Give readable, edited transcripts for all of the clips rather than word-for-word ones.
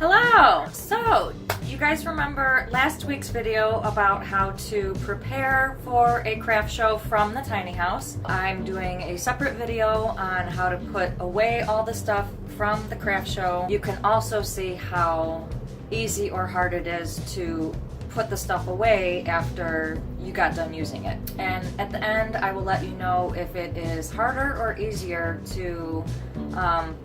Hello! So, you guys remember last week's video about how to prepare for a craft show from the tiny house. I'm doing a separate video on how to put away all the stuff from the craft show. You can also see how easy or hard it is to put the stuff away after you got done using it. And at the end, I will let you know if it is harder or easier to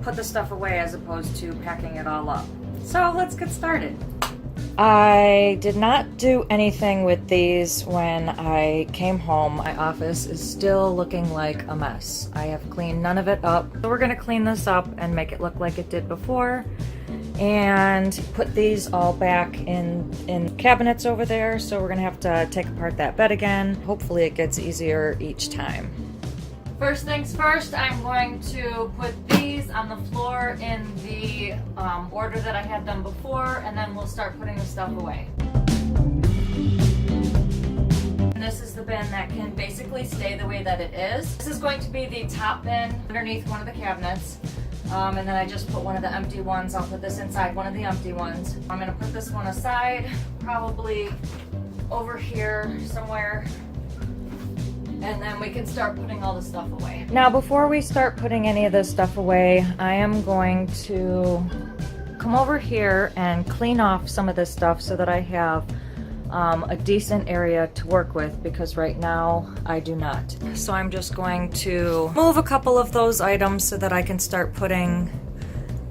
put the stuff away as opposed to packing it all up. So let's get started. I did not do anything with these when I came home. My office is still looking like a mess. I have cleaned none of it up. So we're gonna clean this up and make it look like it did before and put these all back in cabinets over there. So we're gonna have to take apart that bed again. Hopefully it gets easier each time. First things first, I'm going to put these on the floor in the order that I had done before, and then we'll start putting the stuff away. And this is the bin that can basically stay the way that it is. This is going to be the top bin underneath one of the cabinets. And then I just put one of the empty ones. I'll put this inside one of the empty ones. I'm going to put this one aside, probably over here somewhere. And then we can start putting all the stuff away. Now, before we start putting any of this stuff away, I am going to come over here and clean off some of this stuff so that I have a decent area to work with, because right now I do not. So I'm just going to move a couple of those items so that I can start putting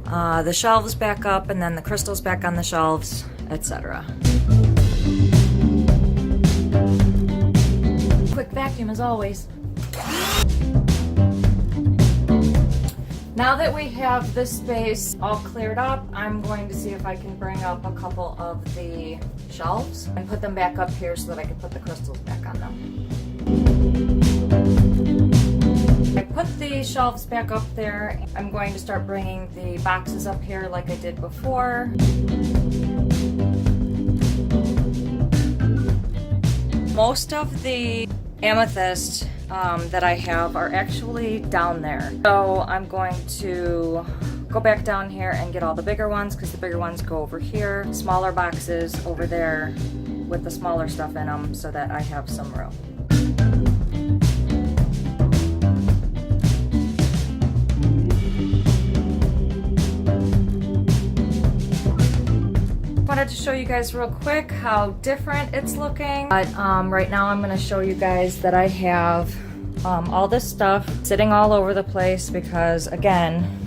the shelves back up and then the crystals back on the shelves, etc. Quick vacuum as always. Now that we have this space all cleared up, I'm going to see if I can bring up a couple of the shelves and put them back up here so that I can put the crystals back on them. I put the shelves back up there. I'm going to start bringing the boxes up here like I did before. Most of the amethyst that I have are actually down there. So I'm going to go back down here and get all the bigger ones, because the bigger ones go over here. Smaller boxes over there with the smaller stuff in them so that I have some room. Wanted to show you guys real quick how different it's looking. But right now I'm going to show you guys that I have all this stuff sitting all over the place, because again,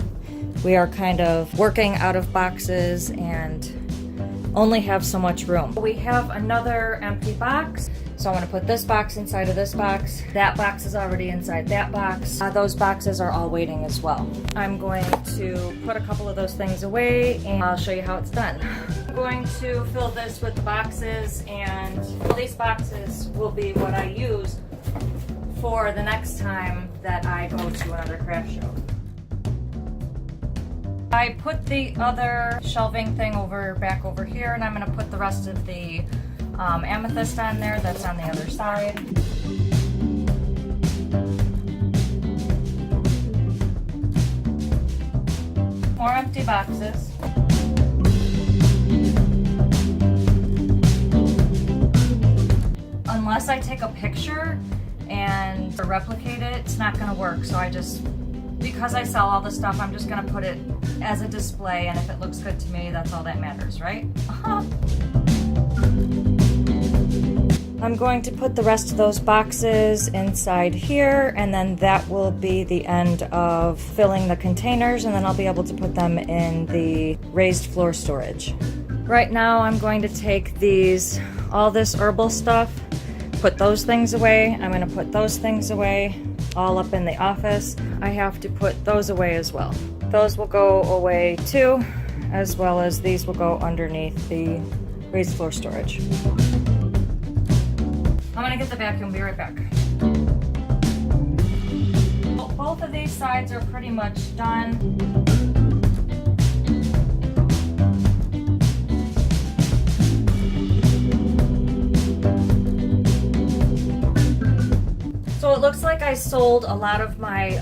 we are kind of working out of boxes and only have so much room. We have another empty box. So I'm going to put this box inside of this box. That box is already inside that box. Those boxes are all waiting as well. I'm going to put a couple of those things away and I'll show you how it's done. I'm going to fill this with the boxes, and all these boxes will be what I use for the next time that I go to another craft show. I put the other shelving thing back over here, and I'm going to put the rest of the amethyst on there that's on the other side. More empty boxes. Unless I take a picture and replicate it, it's not going to work. So because I sell all this stuff, I'm just going to put it as a display, and if it looks good to me, that's all that matters, right? I'm going to put the rest of those boxes inside here, and then that will be the end of filling the containers, and then I'll be able to put them in the raised floor storage. Right now I'm going to take all this herbal stuff, put those things away. I'm going to put those things away, all up in the office. I have to put those away as well. Those will go away too, as well as these will go underneath the raised floor storage. I'm gonna get the vacuum, be right back. Both of these sides are pretty much done. So it looks like I sold a lot of my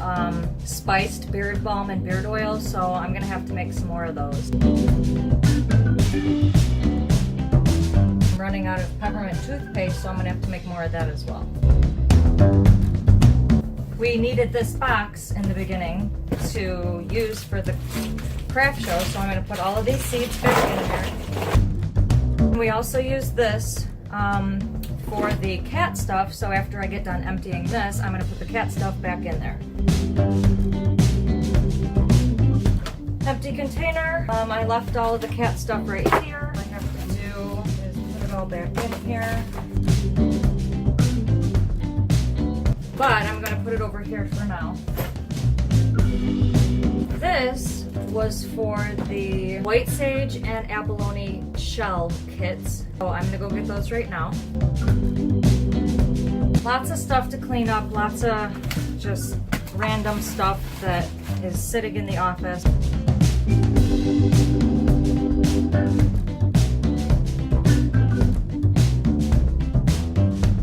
spiced beard balm and beard oil, so I'm gonna have to make some more of those. so I'm gonna have to make more of that as well. We needed this box in the beginning to use for the craft show, so I'm gonna put all of these seeds back in here. We also use this for the cat stuff, so after I get done emptying this, I'm gonna put the cat stuff back in there. Empty container. I left all of the cat stuff right here. All I have to do is put it all back in here. But I'm gonna put it over here for now. This was for the white sage and abalone shell kits. So I'm gonna go get those right now. Lots of stuff to clean up, lots of just random stuff that is sitting in the office.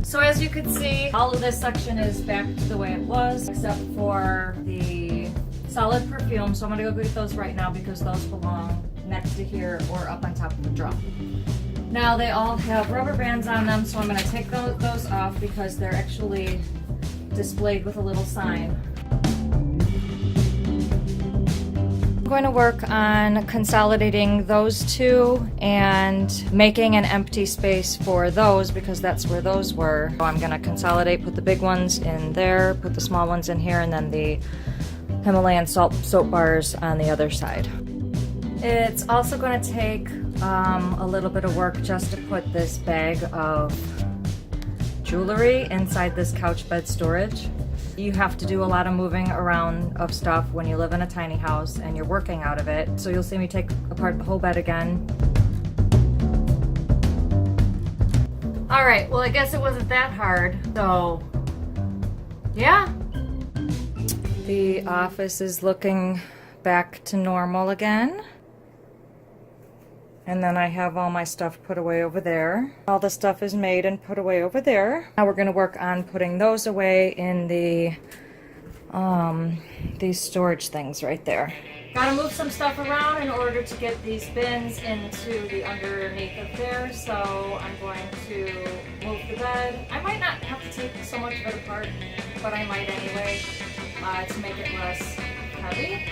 So as you can see, all of this section is back to the way it was, except for the solid perfume. So I'm gonna go get those right now because those belong next to here or up on top of the drum. Now they all have rubber bands on them, so I'm gonna take those off because they're actually displayed with a little sign. I'm going to work on consolidating those two and making an empty space for those because that's where those were. So I'm going to consolidate, put the big ones in there, put the small ones in here, and then the Himalayan soap bars on the other side. It's also going to take a little bit of work just to put this bag of jewelry inside this couch bed storage. You have to do a lot of moving around of stuff when you live in a tiny house and you're working out of it. So you'll see me take apart the whole bed again. All right, well, I guess it wasn't that hard. So, yeah. The office is looking back to normal again. And then I have all my stuff put away over there. All the stuff is made and put away over there. Now we're gonna work on putting those away in the these storage things right there. Gotta move some stuff around in order to get these bins into the underneath of there. So I'm going to move the bed. I might not have to take so much of it apart, but I might anyway, to make it less heavy.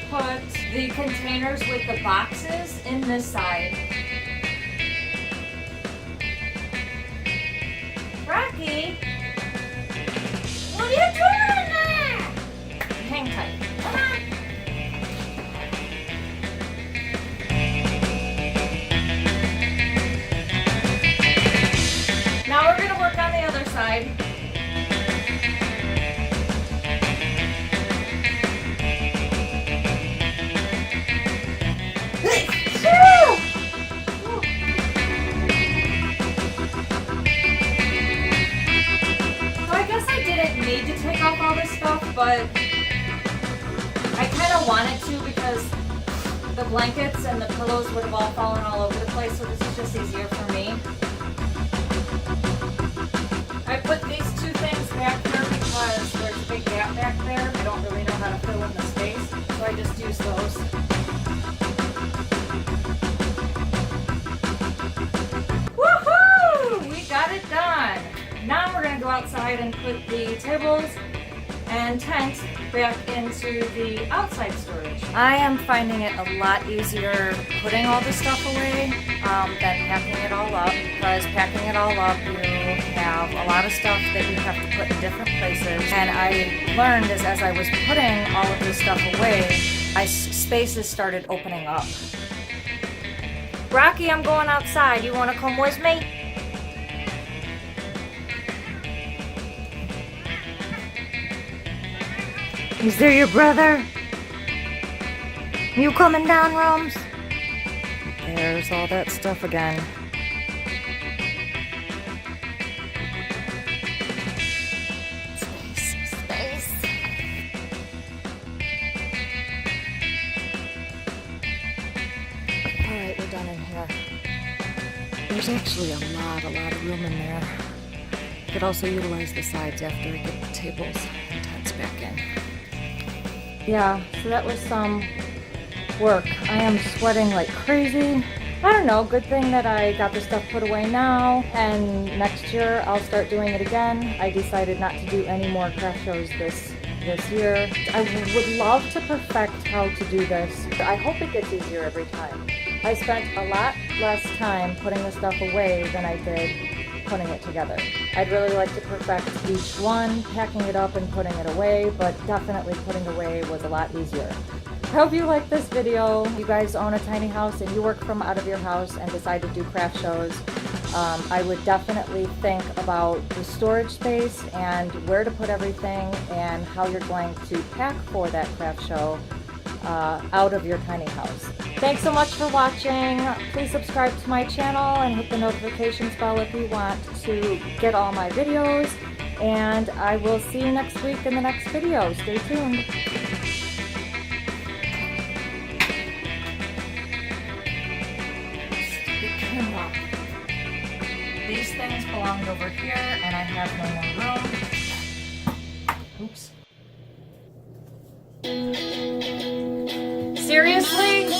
Put the containers with the boxes in this side. Rocky, what are you doing there? Hang tight. Come on. Now we're going to work on the other side. But I kind of wanted to because the blankets and the pillows would have all fallen all over the place, so this is just easier for me. I put these two things back there because there's a big gap back there. I don't really know how to fill in the space, so I just use those. Woohoo! We got it done! Now we're going to go outside and put the tables and tent back into the outside storage. I am finding it a lot easier putting all this stuff away than packing it all up, because packing it all up you have a lot of stuff that you have to put in different places. And I learned as I was putting all of this stuff away, my spaces started opening up. Rocky, I'm going outside. You want to come with me? Is there your brother? You coming down, Rums? There's all that stuff again. Space. Alright, we're done in here. There's actually a lot of room in there. You could also utilize the sides after we get the tables and tents back in. Yeah, so that was some work. I am sweating like crazy. I don't know, good thing that I got the stuff put away now, and next year I'll start doing it again. I decided not to do any more craft shows this year. I would love to perfect how to do this. I hope it gets easier every time. I spent a lot less time putting the stuff away than I did putting it together. I'd really like to perfect each one, packing it up and putting it away, but definitely putting away was a lot easier. I hope you like this video. You guys own a tiny house and you work from out of your house and decide to do craft shows. I would definitely think about the storage space and where to put everything and how you're going to pack for that craft show out of your tiny house. Thanks so much for watching. Please subscribe to my channel and hit the notifications bell if you want to get all my videos. And I will see you next week in the next video. Stay tuned. These things belonged over here, and I have no more room. Oops. Seriously?